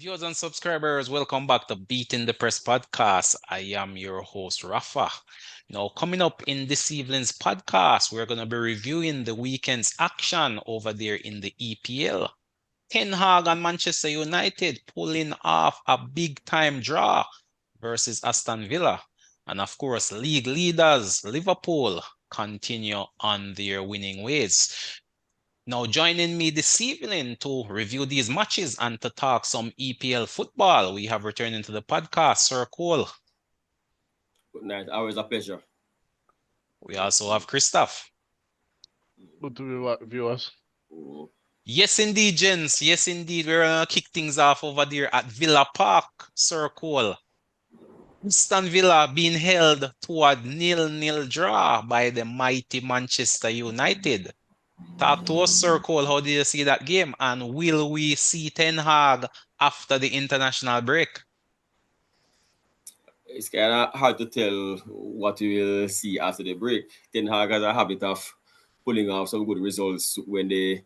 Viewers and subscribers, welcome back to Beating the Press podcast. I am your host, Rafa. Now, coming up in this evening's podcast, we're going to be reviewing the weekend's action over there in the EPL. Ten Hag and Manchester United pulling off a big-time draw versus Aston Villa. And of course, league leaders, Liverpool, continue on their winning ways. Now, joining me this evening to review these matches and to talk some EPL football, we have returning to the podcast, Sir Cole. Good night. Always a pleasure. We also have Christoph. Good to view us. Yes, indeed, gents. Yes, indeed. We're going to kick things off over there at Villa Park, Sir Cole. Aston Villa being held to a 0-0 draw by the mighty Manchester United. Talk to us, Sir Cole. How did you see that game? And will we see Ten Hag after the international break? It's kind of hard to tell what we will see after the break. Ten Hag has a habit of pulling off some good results when they,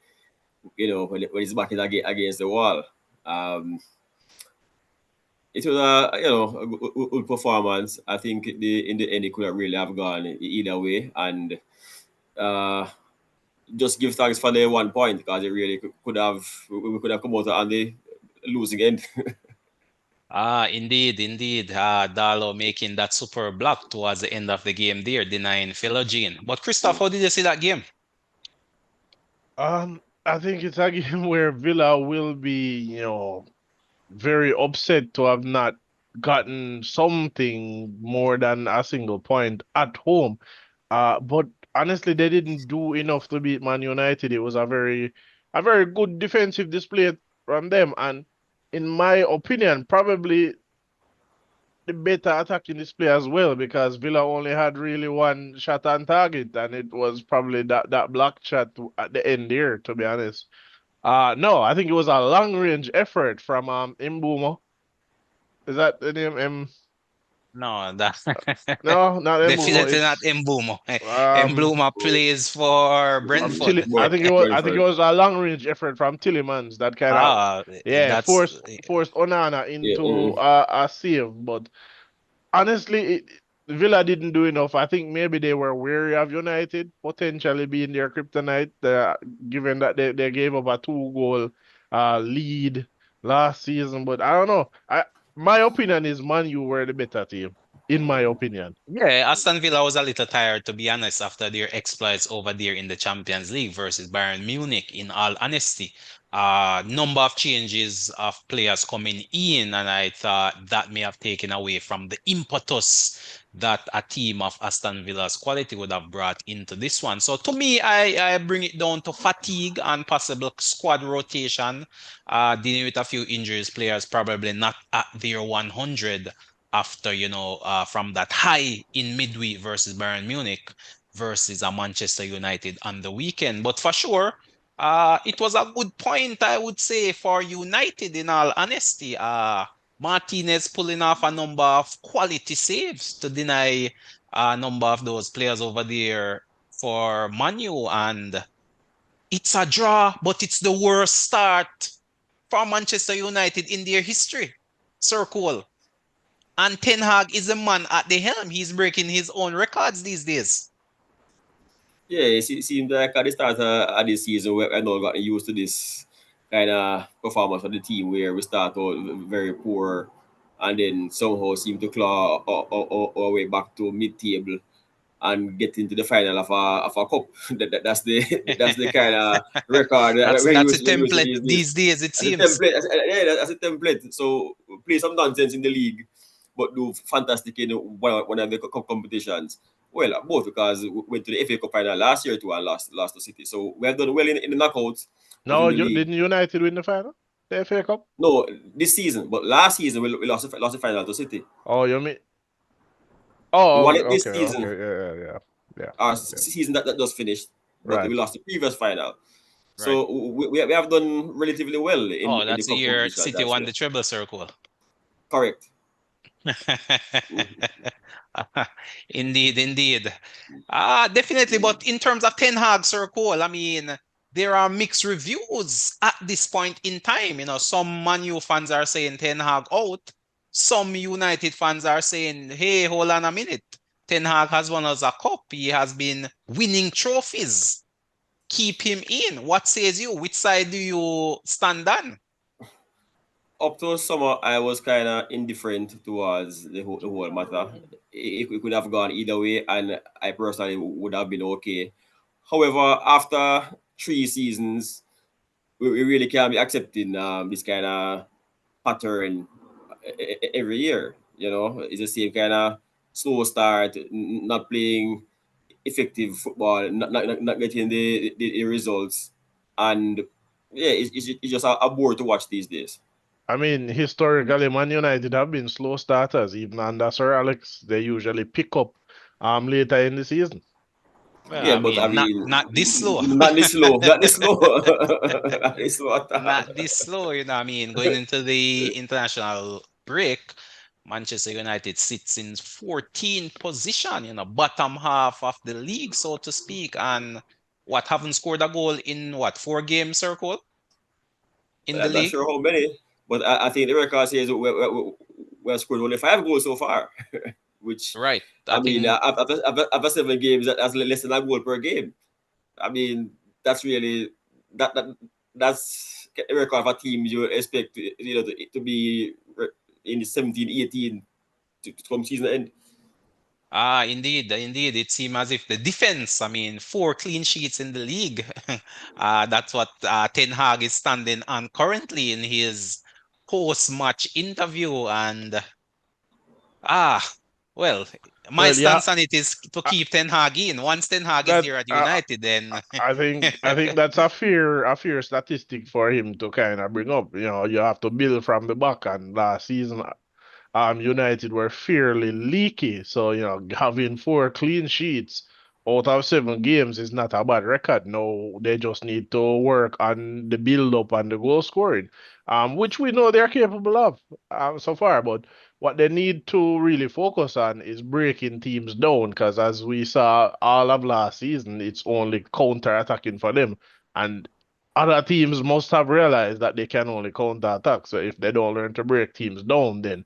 when his back is against the wall. It was a good performance. I think in the end it could have really have gone either way, and just give thanks for the 1 point because it really could have come out on the losing end. Indeed. Darlow making that super block towards the end of the game there, denying Philogene. But Christoph, how did you see that game? I think it's a game where Villa will be, very upset to have not gotten something more than a single point at home. But honestly, they didn't do enough to beat Man United. It was a very good defensive display from them, and in my opinion, probably the better attacking display as well, because Villa only had really one shot on target, and it was probably that block shot at the end there, to be honest. No, I think it was a long range effort from Mbeumo. Is that the name? No, that No, not Mbeumo. definitely not It's Mbeumo. um Mbeumo plays for from Brentford. Tilly. I think it was a long range effort from Tillemans that kind of Ah, that's forced Onana Yeah. into a save. But honestly, Villa didn't do enough. I think maybe they were wary of United potentially being their kryptonite, given that they gave up a 2-goal lead last season. But I don't know. My opinion is Man U were the better team, in my opinion. Yeah, Aston Villa was a little tired, to be honest, after their exploits over there in the Champions League versus Bayern Munich, in all honesty. Number of changes of players coming in, and I thought that may have taken away from the impetus that a team of Aston Villa's quality would have brought into this one. So to me, I bring it down to fatigue and possible squad rotation, dealing with a few injuries, players probably not at their 100 after, from that high in midweek versus Bayern Munich versus a Manchester United on the weekend. But for sure, it was a good point, I would say, for United, in all honesty. Martinez pulling off a number of quality saves to deny a number of those players over there for Manu. And it's a draw, but it's the worst start for Manchester United in their history. Sir Cole. And Ten Hag is a man at the helm. He's breaking his own records these days. Yeah, it seems like at the start of this season, I know got used to this kind of performance of the team where we start out very poor and then somehow seem to claw our way back to mid-table and get into the final of a cup. That's the kind of record that That's a we're using template these days, it As a seems. template. That's a template. So play some nonsense in the league, but do fantastic in one of the cup competitions. Well, both because we went to the FA Cup final last year too and lost to City. So we have done well in the knockouts, but in No, the league. didn't United win the final? The FA Cup? No, this season, but last season we lost the final to City. Oh, you mean? We Oh, won it this okay. season. Yeah. Our season that just finished, but Right. we lost the previous final. So we have done relatively well in the That's the cup year competitions City last won year. the treble circle. Correct. Indeed. Definitely. But in terms of Ten Hag, Sir Cole, I mean, there are mixed reviews at this point in time. Some Man U fans are saying Ten Hag out. Some United fans are saying, hey, hold on a minute. Ten Hag has won us a cup. He has been winning trophies. Keep him in. What says you? Which side do you stand on? Up to summer, I was kind of indifferent towards the whole matter. It could have gone either way, and I personally would have been okay. However, after 3 seasons, we really can't be accepting this kind of pattern every year. It's the same kind of slow start, not playing effective football, not getting the results, and yeah, it's just a bore to watch these days. I mean, historically, Man United have been slow starters. Even under Sir Alex, they usually pick up later in the season. Well, Yeah, I but I mean, not mean, not this slow. not this slow, not this slow, not this slow at all. Not this slow, I mean, going into the international break, Manchester United sits in 14th position, bottom half of the league, so to speak, and haven't scored a goal in four games, circle in the I'm not league? sure how many, but I think the record says we have scored only 5 goals so far, which Right. I I mean, think after 7 games, that's less than a goal per game. I mean, that's really that's a record of a team you expect to be in the 17, 18 to come season end. indeed, it seems as if the defense, I mean, four clean sheets in the league. That's what Ten Hag is standing on currently in his post-match interview, and Ah, well, my Well, yeah, stance on it is to I, keep Ten Hag in. Once Ten Hag is that there at United, then I think that's a fair statistic for him to kind of bring up. You have to build from the back, and last season United were fairly leaky. So, having four clean sheets out of 7 games is not a bad record. No, they just need to work on the build up and the goal scoring, which we know they're capable of so far. But what they need to really focus on is breaking teams down, because as we saw all of last season, it's only counter attacking for them. And other teams must have realized that they can only counter attack. So if they don't learn to break teams down, then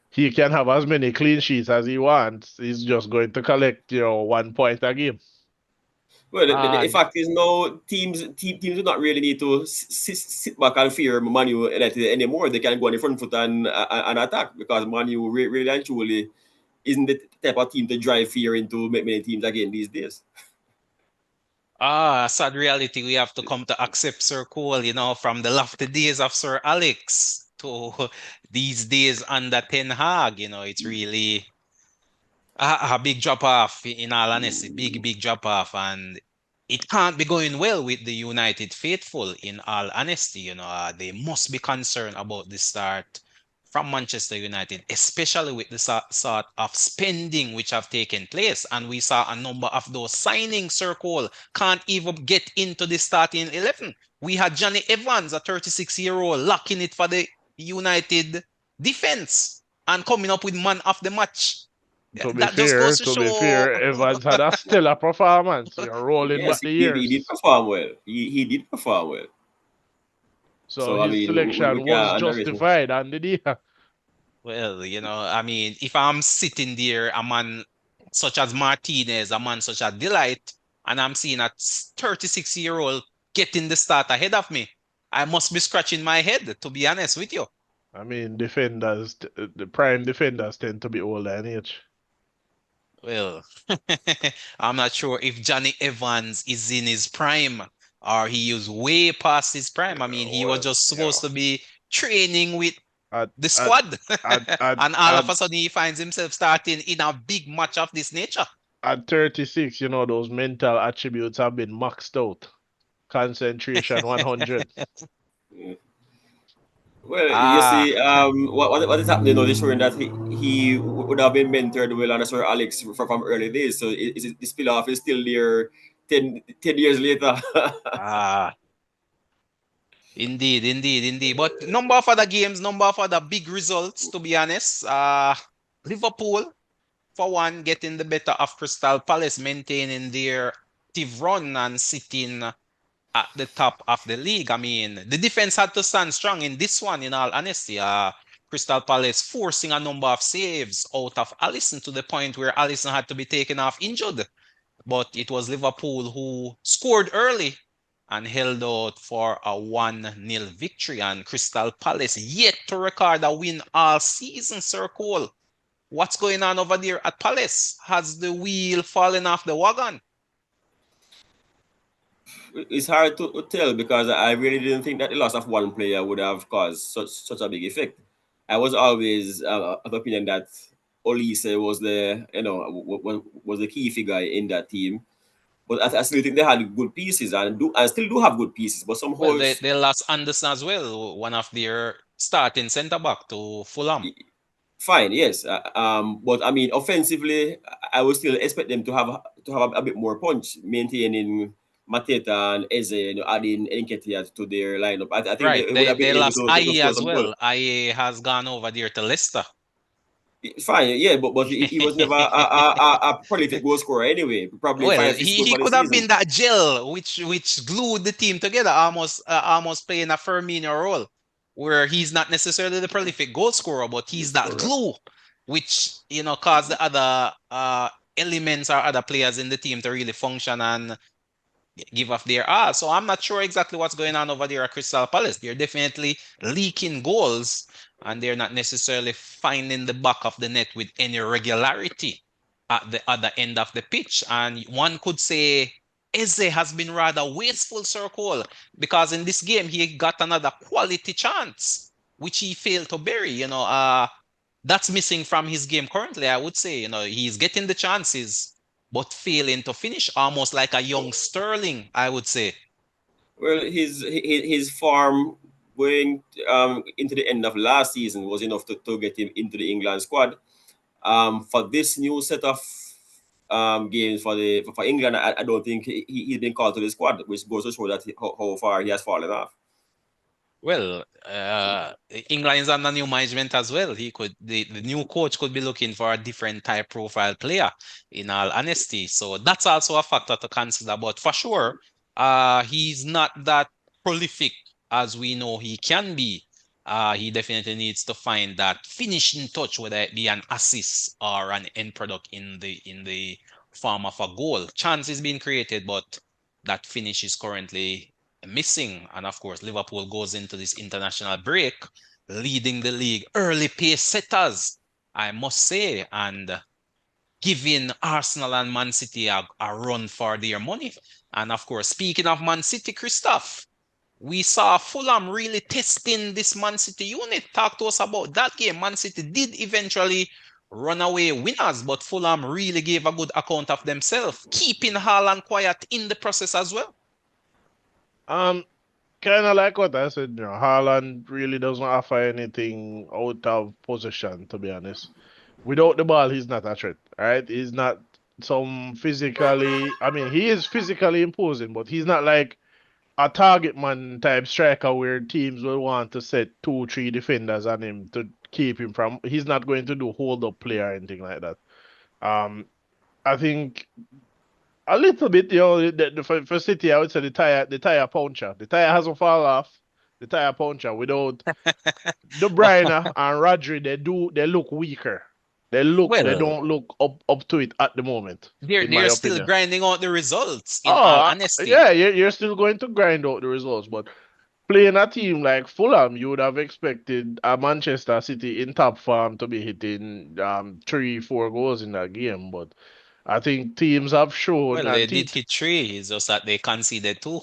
he can have as many clean sheets as he wants. He's just going to collect, 1 point a game. Well, the uh, fact is now teams do not really need to sit back and fear Manu United anymore. They can go on the front foot and attack, because Manu really and truly isn't the type of team to drive fear into many teams again these days. sad reality we have to come to accept, Sir Cole, from the lofty days of Sir Alex to these days under Ten Hag, it's really a big drop off, in all honesty, big drop off, and it can't be going well with the United faithful. In all honesty, they must be concerned about the start from Manchester United, especially with the sort of spending which have taken place, and we saw a number of those signings circle can't even get into the starting 11. We had Johnny Evans, a 36-year-old, locking it for the United defense and coming up with man of the match. Yeah, To be that just fair, goes to to be show. fair, Evans had a stellar performance. You're rolling Yes, back the he did years. perform well. He did perform well. So So I his mean, we selection was can't underrate him. justified on the day. Well, I mean, if I'm sitting there, a man such as Martinez, a man such as Delight, and I'm seeing a 36-year-old getting the start ahead of me, I must be scratching my head, to be honest with you. I mean, the prime defenders tend to be older in age. Well, I'm not sure if Johnny Evans is in his prime or he is way past his prime. I mean, he was Well, just supposed to be training with at the at squad. at at And all at, of a sudden he finds himself starting in a big match of this nature. at 36, those mental attributes have been maxed out. Concentration 100. Well, you Ah, see, what is happening now is showing that he would have been mentored well under Sir Alex from early days. So the spill off is still there 10 years later. ah, indeed. But number of other games, number of other big results, to be honest. Liverpool, for one, getting the better of Crystal Palace, maintaining their active run and sitting at the top of the league. I mean, the defense had to stand strong in this one, in all honesty. Crystal Palace forcing a number of saves out of Allison to the point where Allison had to be taken off injured. But it was Liverpool who scored early and held out for a 1-0 victory. And Crystal Palace yet to record a win all season, Sir Cole. What's going on over there at Palace? Has the wheel fallen off the wagon? It's hard to tell because I really didn't think that the loss of one player would have caused such a big effect. I was always of the opinion that Olise was the was the key figure in that team, but I still think they had good pieces and still do have good pieces, but Well, somehow they lost Anderson as well, one of their starting centre back to Fulham. fine, yes. But I mean, offensively, I would still expect them to have a bit more punch, maintaining Mateta and Eze, adding Enketia to their lineup. I think Right. they would They have been they able lost to IE score as some goal. well. IE has gone over there to Leicester. Fine, yeah, but he was never a prolific goal scorer anyway. Probably Well, five, six he, goals he for the could have season. been that gel which glued the team together, almost playing a Firmino role, where he's not necessarily the prolific goal scorer, but he's that Correct. glue, which caused the other elements or other players in the team to really function and give off their all. So I'm not sure exactly what's going on over there at Crystal Palace. They're definitely leaking goals, and they're not necessarily finding the back of the net with any regularity at the other end of the pitch. And one could say Eze has been rather wasteful, Circle, because in this game he got another quality chance, which he failed to bury. That's missing from his game currently. I would say, he's getting the chances, but failing to finish, almost like a young Sterling, I would say. Well, his form going into the end of last season was enough to get him into the England squad. For this new set of games for England, I don't think he's been called to the squad, which goes to show that how far he has fallen off. Well, England is under new management as well. The new coach could be looking for a different type profile player, in all honesty. So that's also a factor to consider. But for sure, he's not that prolific as we know he can be. He definitely needs to find that finishing touch, whether it be an assist or an end product in the form of a goal. Chance is being created, but that finish is currently missing. And of course, Liverpool goes into this international break leading the league early pace setters, I must say, and giving Arsenal and Man City a run for their money. And of course, speaking of Man City, Christoph, we saw Fulham really testing this Man City unit. Talk to us about that game. Man City did eventually run away winners, but Fulham really gave a good account of themselves, keeping Haaland quiet in the process as well. Um, kind of like what I said, Haaland really doesn't offer anything out of possession, to be honest. Without the ball, he's not a threat, right? He's not some physically, I mean, he is physically imposing, but he's not like a target man type striker where teams will want to set two, three defenders on him to keep him from. He's not going to do hold up play or anything like that. Um, I think a little bit, for City, I would say the tire puncher. The tire hasn't fall off. The tire puncher without De Bruyne Well, and Rodri, they look weaker. They well, don't look up to it at the moment, they're in my they're still opinion. grinding out the results, in Oh, all honesty. yeah, you're still going to grind out the results, but playing a team like Fulham, you would have expected a Manchester City in top form to be hitting 3, 4 goals in that game. But I think teams have shown Well, they and did teams. hit three. It's just that they conceded two.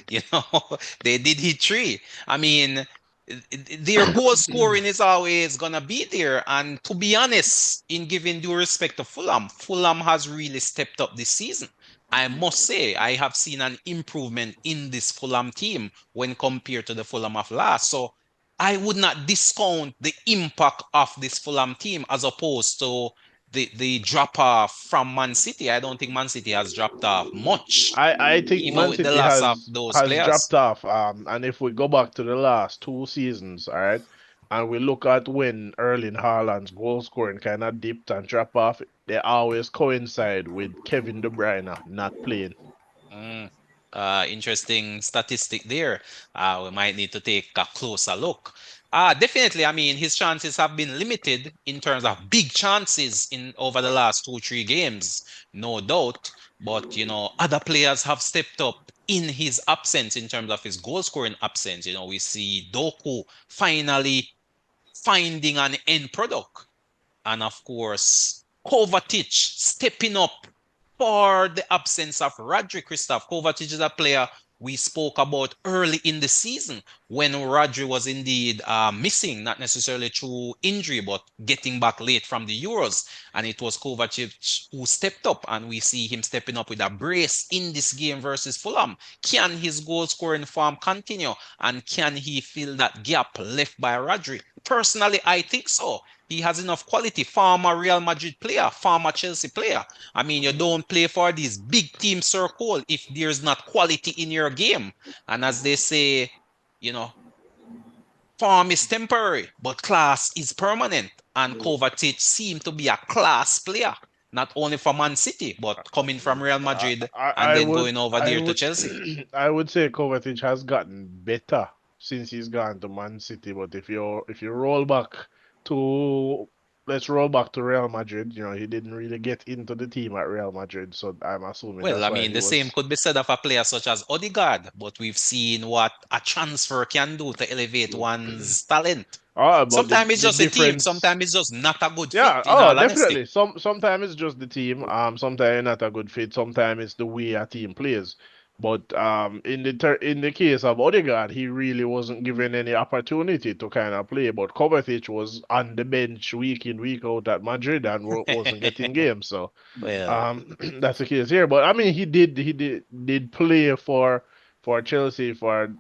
You know, they did hit three. I mean, their goal scoring is always gonna be there. And to be honest, in giving due respect to Fulham, Fulham has really stepped up this season. I must say, I have seen an improvement in this Fulham team when compared to the Fulham of last. So I would not discount the impact of this Fulham team as opposed to the drop off from Man City. I don't think Man City has dropped off much, I think even Man with the City loss of has those has dropped players. off. And if we go back to the last 2 seasons, all right, and we look at when Erling Haaland's goal scoring kind of dipped and drop off, they always coincide with Kevin De Bruyne not playing. Mm. Interesting statistic there. We might need to take a closer look. Definitely, I mean, his chances have been limited in terms of big chances in over the last 2, 3 games, no doubt. But other players have stepped up in his absence in terms of his goal scoring absence. We see Doku finally finding an end product. And of course, Kovacic stepping up for the absence of Rodri. Christoph Kovacic is a player we spoke about early in the season when Rodri was indeed missing, not necessarily through injury, but getting back late from the Euros. And it was Kovacic who stepped up, and we see him stepping up with a brace in this game versus Fulham. Can his goal scoring form continue? And can he fill that gap left by Rodri? Personally, I think so. He has enough quality. Former Real Madrid player, former Chelsea player. I mean, you don't play for these big team circle if there's not quality in your game. And as they say, you know, form is temporary, but class is permanent. And Kovacic seemed to be a class player, not only for Man City, but coming from Real I, Madrid I, and I then would, going over I there to would, Chelsea. I would say Kovacic has gotten better since he's gone to Man City. But if you roll back to let's roll back to Real Madrid. He didn't really get into the team at Real Madrid, so I'm assuming Well, that's I why mean, he the same was. could be said of a player such as Odegaard, but we've seen what a transfer can do to elevate one's talent. But the Sometimes it's the just a team, difference. sometimes it's just not a good fit, Yeah, in all honesty. definitely. Sometimes it's just the team. Sometimes not a good fit. Sometimes it's the way a team plays. But in the case of Odegaard, he really wasn't given any opportunity to kind of play. But Kovacic was on the bench week in week out at Madrid and wasn't getting games. So Well, that's the case here. But I mean, he did play for Chelsea for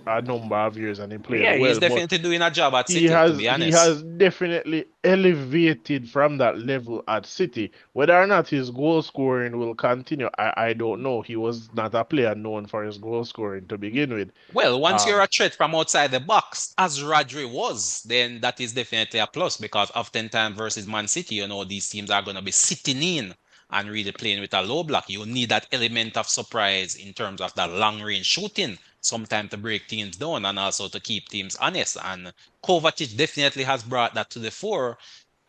a number of years and he played yeah, he's well. But definitely doing a job at he City, to has be he honest. has definitely elevated from that level at City. Whether or not his goal scoring will continue, I don't know. He was not a player known for his goal scoring to begin with. Well, once you're Um, a threat from outside the box, as Rodri was, then that is definitely a plus because oftentimes versus Man City, these teams are going to be sitting in and really playing with a low block. You need that element of surprise in terms of that long range shooting, sometimes to break teams down and also to keep teams honest. And Kovacic definitely has brought that to the fore,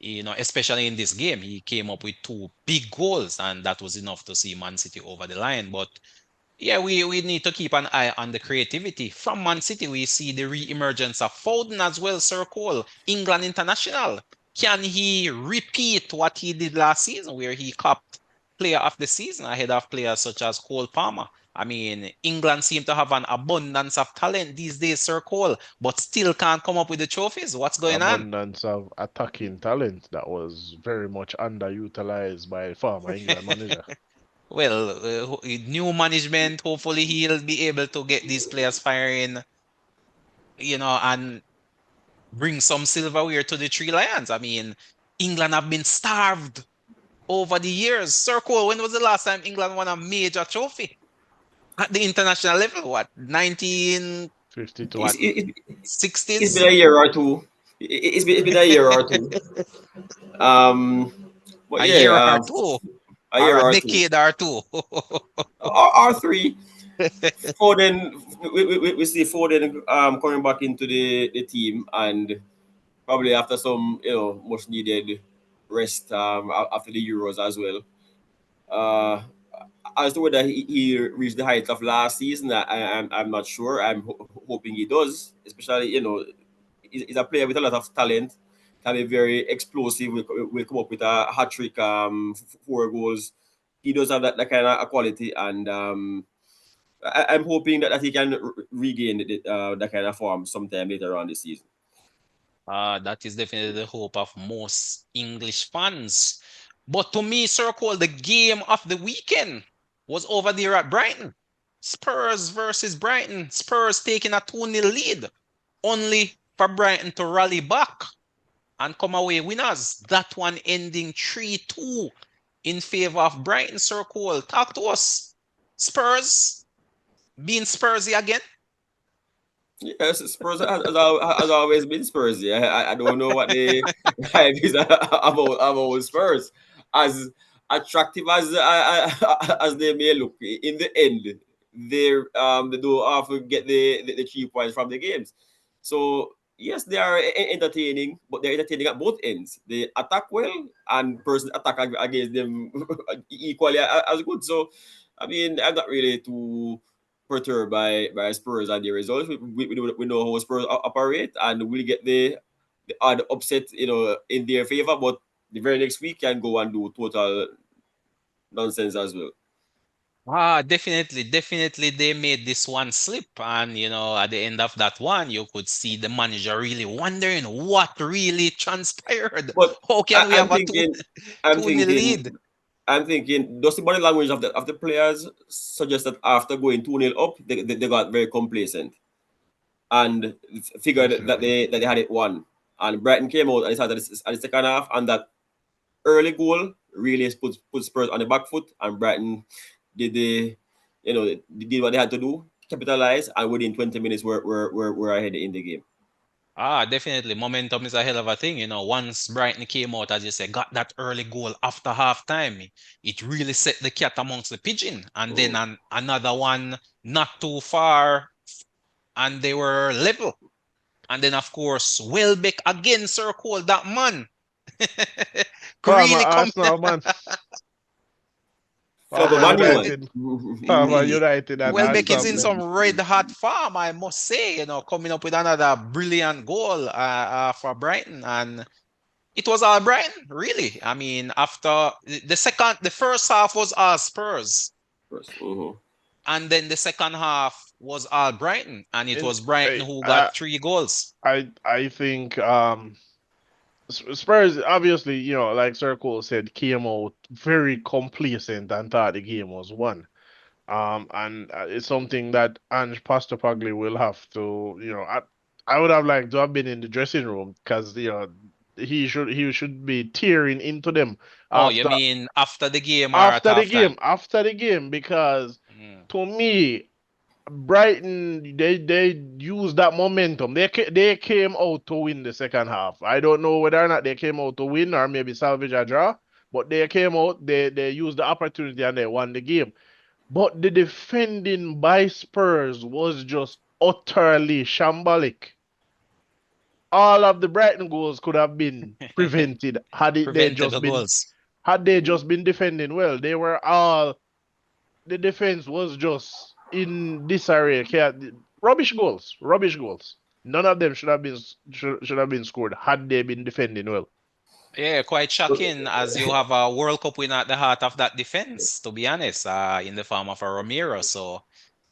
especially in this game. He came up with two big goals, and that was enough to see Man City over the line. But yeah, we need to keep an eye on the creativity. From Man City, we see the re-emergence of Foden as well, Sir Cole, England international. Can he repeat what he did last season, where he capped player of the season ahead of players such as Cole Palmer? I mean, England seem to have an abundance of talent these days, Sir Cole, but still can't come up with the trophies. What's going on? Abundance of attacking talent that was very much underutilized by former England manager. Well, new management, hopefully he'll be able to get these players firing, and bring some silverware to the Three Lions. I mean, England have been starved over the years. Sir Cole, when was the last time England won a major trophy at the international level? What, 19, what, 52. It's, it, it's been 60s? a year or two. It's been a year or two. Um, but A yeah, year or two, a or year a or two, decade or two. or three. Foden, we see Foden coming back into the team, and probably after some much needed rest after the Euros as well. Uh, as to whether he reached the heights of last season, I'm not sure. I'm hoping he does, especially he's a player with a lot of talent. Can be very explosive. We come up with a hat trick, 4 goals. He does have that kind of quality, and I'm hoping that he can regain that kind of form sometime later on this season. That is definitely the hope of most English fans. But to me, Sir Cole, the game of the weekend was over there at Brighton. Spurs versus Brighton. Spurs taking a 2-0 lead, only for Brighton to rally back and come away winners. That one ending 3-2 in favor of Brighton. Sir Cole, talk to us. Spurs being Spursy again. Yes, Spurs has always been Spurs. Yeah, I don't know what the hype is about Spurs. As attractive as as they may look, in the end, they do often get the 3 points from the games. So yes, they are entertaining, but they're entertaining at both ends. They attack well, and person attack against them equally as good. So I mean, I'm not really too perturbed by Spurs and the results. We know how Spurs operate, and we'll get the odd upset, in their favor. But the very next week can go and do total nonsense as well. Definitely they made this one slip. And, at the end of that one, you could see the manager really wondering what really transpired. But How can we I'm have a thinking, I'm 2-0 lead? thinking, I'm thinking, does the body language of the players suggest that after going 2-0 up, they got very complacent and figured that Definitely. they had it won. And Brighton came out and started at the second half, and that early goal really put Spurs on the back foot, and Brighton did did what they had to do, capitalize, and within 20 minutes we're ahead in the game. Definitely. Momentum is a hell of a thing. Once Brighton came out, as you said, got that early goal after halftime, it really set the cat amongst the pigeon. And then Mhm. another one not too far, and they were level. And then, of course, Welbeck again circled that man. Former Really come. Arsenal man. From a Former Man U man. United. Former He- United and Welbeck Arsenal is in player. some red hot form, I must say, coming up with another brilliant goal for Brighton. And it was all Brighton, really. I mean, after the first half was all Spurs, Mhm. and then the second half was all Brighton, and it And was Brighton I who got I 3 goals. I think Spurs obviously, like Sir Cole said, came out very complacent and thought the game was won. And it's something that Ange Postapagli will have to, I would have liked to have been in the dressing room because, he should be tearing into them Oh, you after mean after the game or at halftime? after the game, because Mm. to me, Brighton, they used that momentum. They came out to win the second half. I don't know whether or not they came out to win or maybe salvage a draw, but they came out. They used the opportunity and they won the game. But the defending by Spurs was just utterly shambolic. All of the Brighton goals could have been prevented Preventable goals. had they just been defending well. They were all the defense was just in disarray. Rubbish goals, rubbish goals. None of them should have been scored had they been defending well. Yeah, quite But shocking as you have a World Cup winner at the heart of that defense, to be honest, in the form of a Romero. So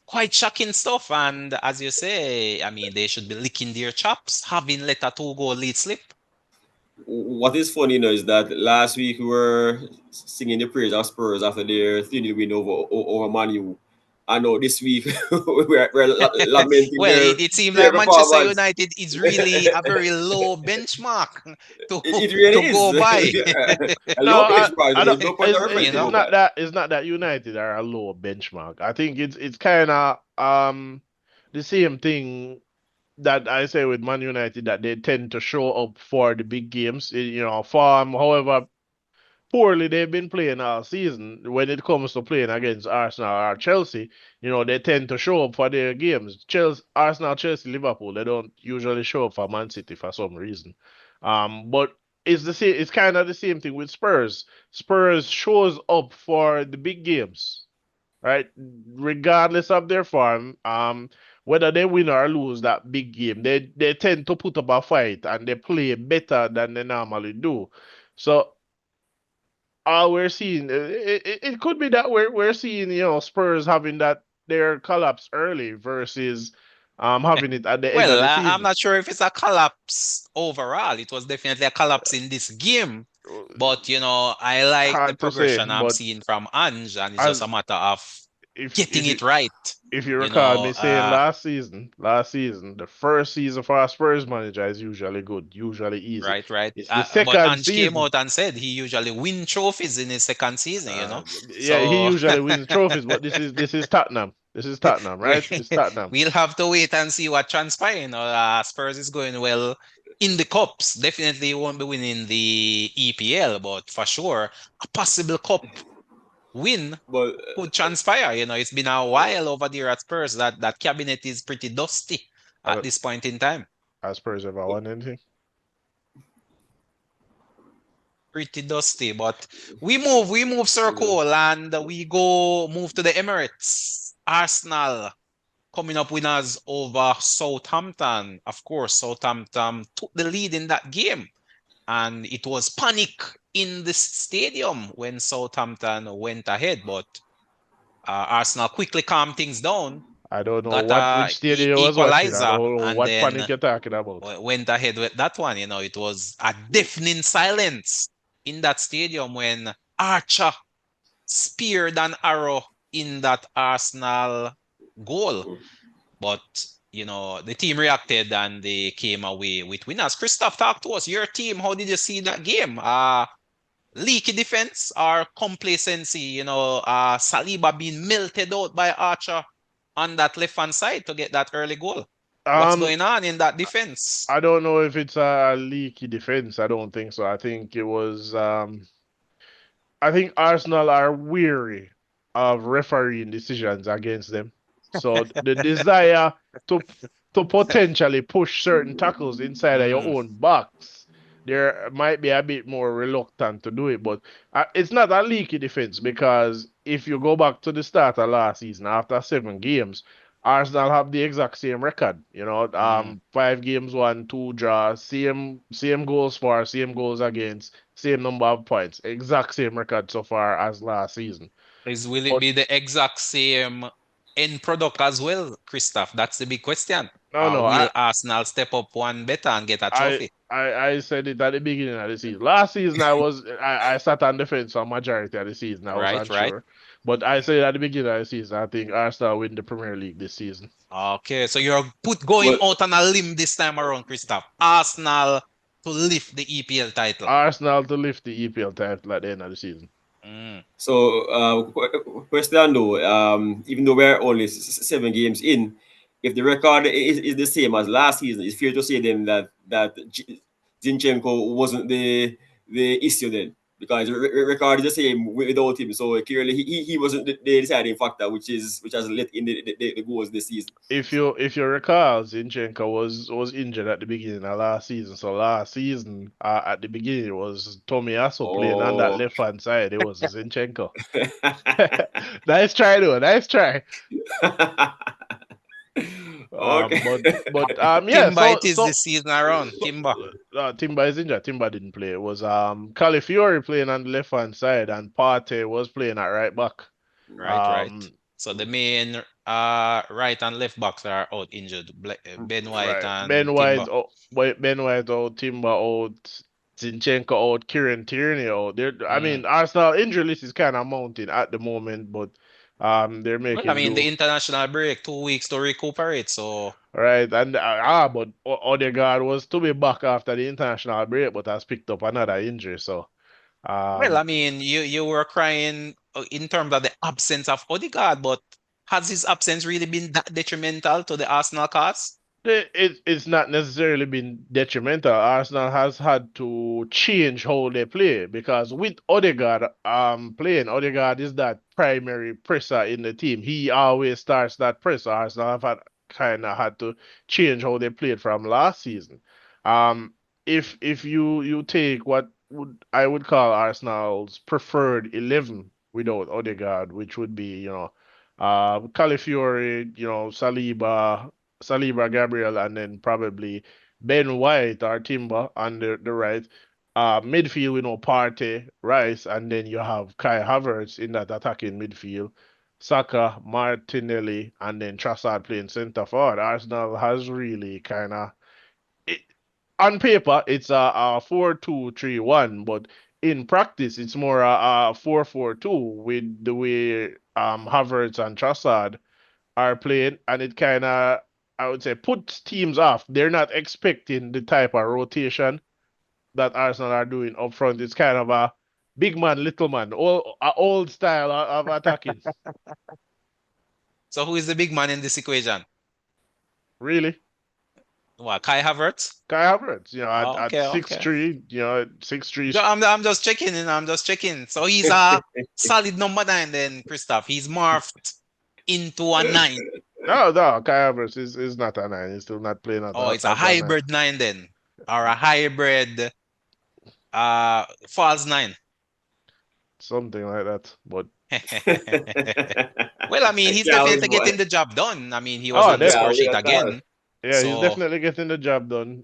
quite shocking stuff. And as you say, I mean, they should be licking their chops, having let a 2-goal lead slip. what is funny, is that last week we were singing the praise of Spurs after their 3 win over Man U. I know this week we're lamenting Well, their it seems their like Manchester performance. United is really a very low benchmark to It really to is go by. a No, low benchmark. I don't. There's no point of reference You It's know? anymore. not that. It's not that United are a low benchmark. I think it's kind of the same thing that I say with Man United, that they tend to show up for the big games. Form, however poorly they've been playing all season, when it comes to playing against Arsenal or Chelsea, they tend to show up for their games. Arsenal, Chelsea, Liverpool, they don't usually show up for Man City for some reason. But it's the same. It's kind of the same thing with Spurs. Spurs shows up for the big games, right? Regardless of their form, whether they win or lose that big game, they tend to put up a fight and they play better than they normally do. So all we're seeing, it could be that we're seeing, Spurs having that their collapse early versus having it at the end of Well, the I'm season. not sure if it's a collapse overall. It was definitely a collapse in this game. But, I like the Hard to say, progression I'm but seeing from Ange, and it's just a as matter of if getting you it right. if you You recall me know, saying last season, the first season for a Spurs manager is usually good, usually easy. right. It's the But second Ange came season. out and said he usually win trophies in his second season. Yeah, he So usually wins trophies, but this is Tottenham. This is Tottenham, right? It's Tottenham. we'll have to wait and see what transpires. Spurs is going well in the cups. Definitely won't be winning the EPL, but for sure, a possible cup win But could transpire. It's been a while over there at Spurs. That cabinet is pretty dusty I at don't, this point in time. as Spurs ever won anything. Pretty dusty. But we move circle and we go move to the Emirates. Arsenal coming up winners over Southampton. Of course, Southampton took the lead in that game, and it was panic in the stadium when Southampton went ahead. But Arsenal quickly calmed things down, I don't know got what a which stadium you was watching. I equalizer, don't know and what panic then you're talking about. went ahead with that one. It was a deafening silence in that stadium when Archer speared an arrow in that Arsenal goal. But the team reacted and they came away with winners. Christoph, talk to us. Your team, how did you see that game? Leaky defense or complacency? Saliba being melted out by Archer on that left hand side to get that early goal. What's Um, going on in that defense? I don't know if it's a leaky defense. I don't think so. I think Arsenal are weary of refereeing decisions against them. So the desire to to potentially push certain tackles inside of your Mm, own box, there might be a bit more reluctant to do it. But it's not a leaky defense because if you go back to the start of last season, after 7 games, Arsenal have the exact same record. mm. 5 games won, 2 draws, same goals for, same goals against, same number of points, exact same record so far as last season. Will it But be the exact same end product as well, Christoph? That's the big question. no, no, Will Arsenal step up one better and get a I, trophy? I said it at the beginning of the season. Last season, I sat on the fence for majority of the season. I was Right, right. unsure, but I said at the beginning of the season, I think Arsenal win the Premier League this season. Okay, so you're going but out on a limb this time around, Christoph. Arsenal to lift the EPL title. Arsenal to lift the EPL title at the end of the season. Mm. so question though, even though we're only 7 games in, if the record is the same as last season, it's fair to say then that Zinchenko wasn't the issue then, because record is the same without him. So clearly he wasn't the deciding factor, which has let in the goals this season. If you recall, Zinchenko was injured at the beginning of last season. So last season, at the beginning, it was Tomiyasu playing on that Oh. left hand side. It was Zinchenko. Nice try, though. Nice try. Okay. Yeah. Timber So it is this season around. so Timber. Timber is injured. Timber didn't play. It was Calafiori playing on the left hand side, and Partey was playing at right back. Right, right. Um, So the main right and left backs are out injured. Ben White right. and Timber. Ben White out, Timber out, Zinchenko out, Kieran Tierney out. I Mm. mean, Arsenal injury list is kind of mounting at the moment, but they're Well, I making mean, the do. international break, 2 weeks to recuperate. So, Right, and but Odegaard was to be back after the international break, but has picked up another injury. So, well, I um, mean, you were crying in terms of the absence of Odegaard, but has his absence really been that detrimental to the Arsenal cause? it's not necessarily been detrimental. Arsenal has had to change how they play because with Odegaard playing, Odegaard is that primary presser in the team. He always starts that press. Arsenal have kind of had to change how they played from last season. Um, if you take what I would call Arsenal's preferred 11 without Odegaard, which would be Calafiori, Saliba, Gabriel, and then probably Ben White or Timber on the right. Midfield, Partey, Rice, and then you have Kai Havertz in that attacking midfield. Saka, Martinelli, and then Trossard playing centre forward. Arsenal has really kind of it, on paper it's a 4-2-3-1, but in practice it's more a 4-4-2 with the way Havertz and Trossard are playing, and it kind of, I would say, puts teams off. They're not expecting the type of rotation that Arsenal are doing up front. It's kind of a big man, little man, old style of attacking. So who is the big man in this equation? Really? What, Kai Havertz? Kai Havertz, Oh, at okay, six okay. three, 6'3". I'm just checking in. I'm just checking. So he's a solid number nine then, Christoph. He's morphed into a nine. No, Kai Havertz is not a nine. He's still not playing Oh, it's a as a nine. hybrid nine then. Or a hybrid false nine. Something like that. But Well, I mean, he's Yeah, we definitely boy. getting the job done. I mean, he was oh, on the de- Yeah, score we sheet got that. again. yeah, he's So, definitely getting the job done.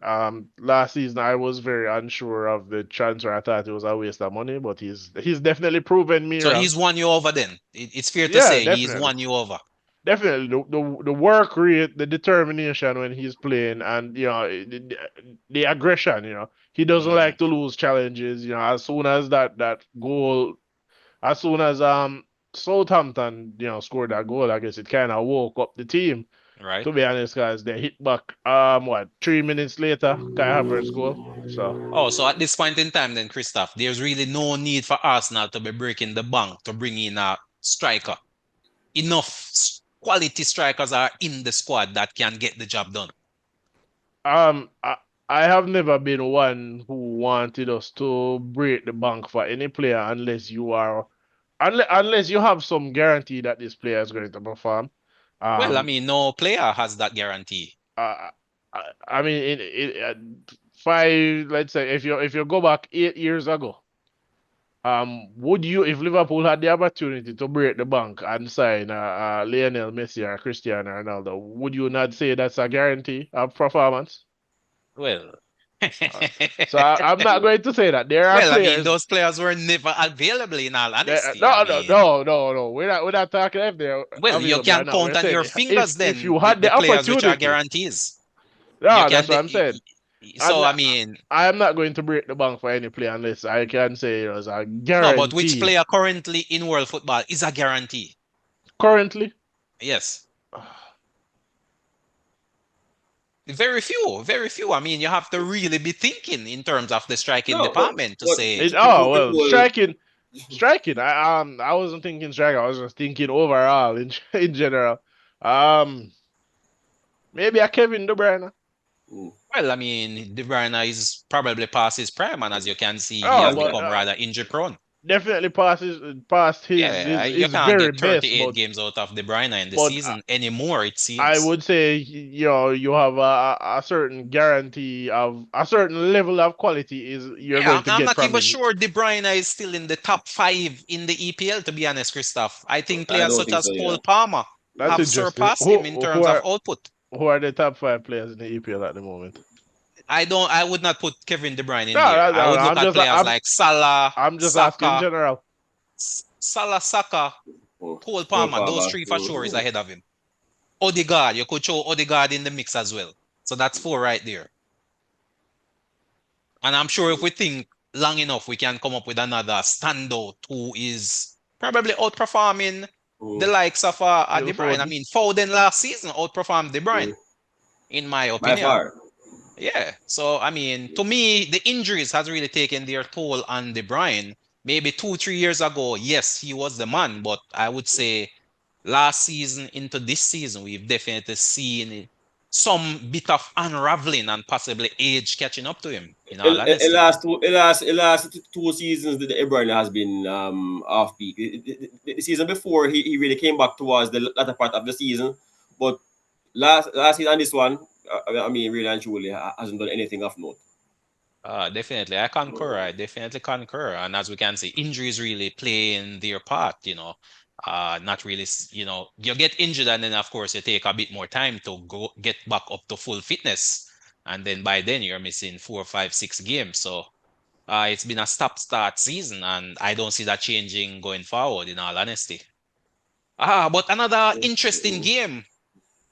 Last season I was very unsure of the transfer. I thought it was a waste of money, but he's definitely proven me so wrong. he's won you over then. It's fair to Yeah, say he's definitely. won you over. Definitely the work rate, the determination when he's playing, and the aggression. He doesn't Mm, like to lose challenges. As soon as that goal, as soon as Southampton scored that goal, I guess it kind of woke up the team. right. To be honest, guys, they hit back. What 3 minutes later, Kai Havertz goal. So Oh, so at this point in time, then, Christoph, there's really no need for Arsenal to be breaking the bank to bring in a striker. Enough quality strikers are in the squad that can get the job done. um, I, I have never been one who wanted us to break the bank for any player unless you have some guarantee that this player is going to perform. Well, I Um, mean, no player has that guarantee. I, I mean, five. Let's say if you go back 8 years ago, would you, if Liverpool had the opportunity to break the bank and sign Lionel Messi or Cristiano Ronaldo, would you not say that's a guarantee of performance? Well, Uh, so I'm not going to say that there are well, I mean, players. those players were never available in all honesty. I No, no, mean, no, no, no. We're not talking if they're well, you available or can not. We're count on saying your if fingers if then you had the the players which are opportunity. guarantees. You Yeah, can, that's what I'm saying. I'm so I not, mean, I am not going to break the bank for any player unless I can say it's a no, but which guarantee. player currently in world football is a guarantee? Currently, Yes. Very few, very few. I mean, you have to really be thinking in terms of the striking No, but department to but say, the well, whole striking. I wasn't thinking striking. I was just thinking overall in in general. Um, maybe a Kevin De Bruyne. mm, well, I mean, De Bruyne is probably past his prime, and as you can see, he Oh, has but become rather injury prone. definitely past Yeah, you his can't very get best, 38 games out of De Bruyne in the but season anymore, it I seems. would say you have a certain guarantee of a certain level of quality is you're Yeah, going to I'm get not from even him. sure De Bruyne is still in the top five in the EPL, to be honest, Christoph. I think I players don't such think as so. Cole Yeah. Palmer That's have interesting. surpassed him in terms of output. Who are the top five players in the EPL at the moment? I would not put Kevin De Bruyne in No, there. no, I no, would no. look at players like Salah, I'm just asking Saka, general. Saka, Oh, Cole Cole Palmer. Those Palmer. three for sure is ahead of him. Odegaard, you could show Odegaard in the mix as well. So that's four right there. And I'm sure if we think long enough, we can come up with another standout who is probably outperforming the Mm, likes of Phil De Bruyne. I Foden. mean, Foden last season outperformed De Bruyne, mm, in my by opinion. far. Yeah. So, I mean, to me, the injuries has really taken their toll on De Bruyne. Maybe 2, 3 years ago, yes, he was the man, but I would say last season into this season, we've definitely seen some bit of unraveling and possibly age catching up to him, in all honesty. The last two seasons that De Bruyne has been off peak. The season before he really came back towards the latter part of the season, but last season and this one, I mean, really and truly hasn't done anything of note. Definitely. I concur. I definitely concur. And as we can see, injuries really play in their part. Not really, you get injured and then of course you take a bit more time to go get back up to full fitness. And then by then you're missing 4, 5, 6 games. So it's been a stop-start season and I don't see that changing going forward, in all honesty. But another interesting Mm. game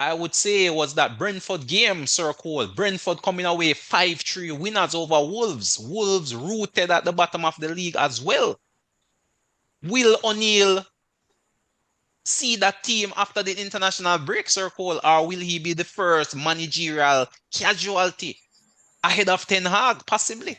I would say was that Brentford game, Sir Cole. Brentford coming away 5-3 winners over Wolves. Wolves rooted at the bottom of the league as well. Will O'Neill see that team after the international break, Sir Cole, or will he be the first managerial casualty ahead of Ten Hag, possibly?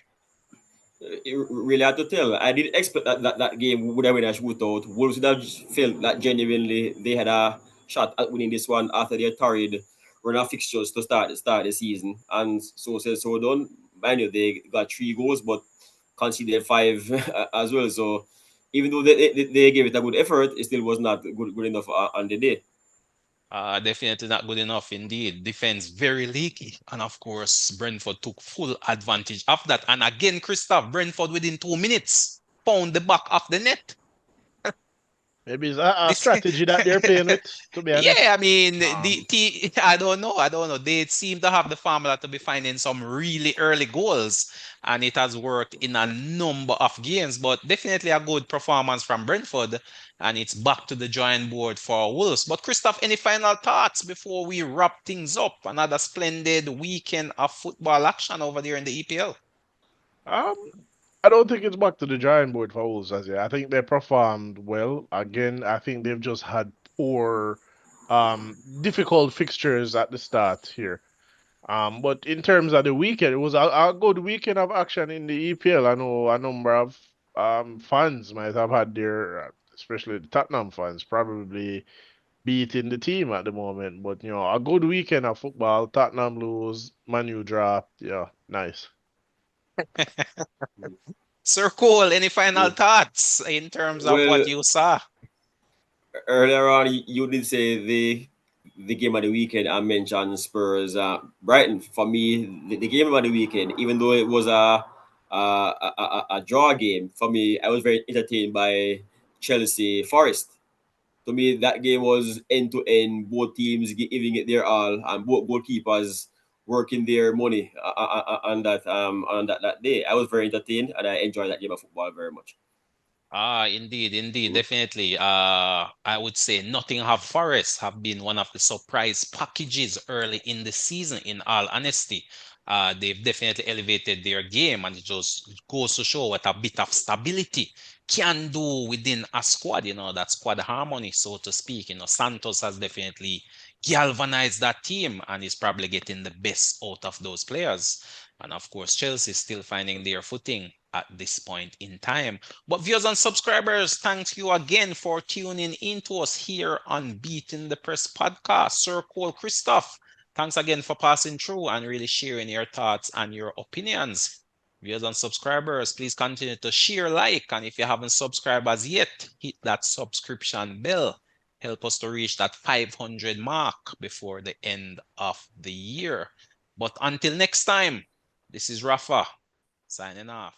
Really hard to tell. I did expect that game would have been a shootout. Wolves would have felt that genuinely they had a shot at winning this one after their torrid run of fixtures to start the season, and so said so done. Mind you, they got 3 goals, but conceded 5 as well. So even though they gave it a good effort, it still was not good enough on the day. Definitely not good enough indeed. Defense very leaky. And of course, Brentford took full advantage of that. And again, Christoph, Brentford within 2 minutes found the back of the net. Maybe it's a This, strategy that they're playing with, to be yeah, honest. I mean, Um, I don't know. I don't know. They seem to have the formula to be finding some really early goals, and it has worked in a number of games. But definitely a good performance from Brentford, and it's back to the drawing board for Wolves. But Christoph, any final thoughts before we wrap things up? Another splendid weekend of football action over there in the EPL. um, I don't think it's back to the drawing board for Wolves as yet. I think they performed well. Again, I think they've just had poor, difficult fixtures at the start here. But in terms of the weekend, it was a good weekend of action in the EPL. I know a number of fans might have had their, especially the Tottenham fans, probably beating the team at the moment. But a good weekend of football. Tottenham lose, Man U drop. Yeah, nice. Sir Cole, any final Mm. thoughts in terms of what Well, you saw? earlier on, you did say the game of the weekend. I mentioned Spurs, Brighton. For me, the game of the weekend, even though it was a draw game, for me, I was very entertained by Chelsea Forest. To me, that game was end to end, both teams giving it their all, and both goalkeepers working their money on that day. I was very entertained, and I enjoyed that game of football very much. Indeed, indeed, definitely. I would say Nottingham Forest have been one of the surprise packages early in the season, in all honesty. They've definitely elevated their game, and it just goes to show what a bit of stability can do within a squad, that squad harmony, so to speak. Santos has definitely galvanized that team and is probably getting the best out of those players. And of course, Chelsea is still finding their footing at this point in time. But viewers and subscribers, thanks you again for tuning in to us here on Beating the Press podcast. Sir Cole Christoph, thanks again for passing through and really sharing your thoughts and your opinions. Viewers and subscribers, please continue to share, like, and if you haven't subscribed as yet, hit that subscription bell. Help us to reach that 500 mark before the end of the year. But until next time, this is Rafa signing off.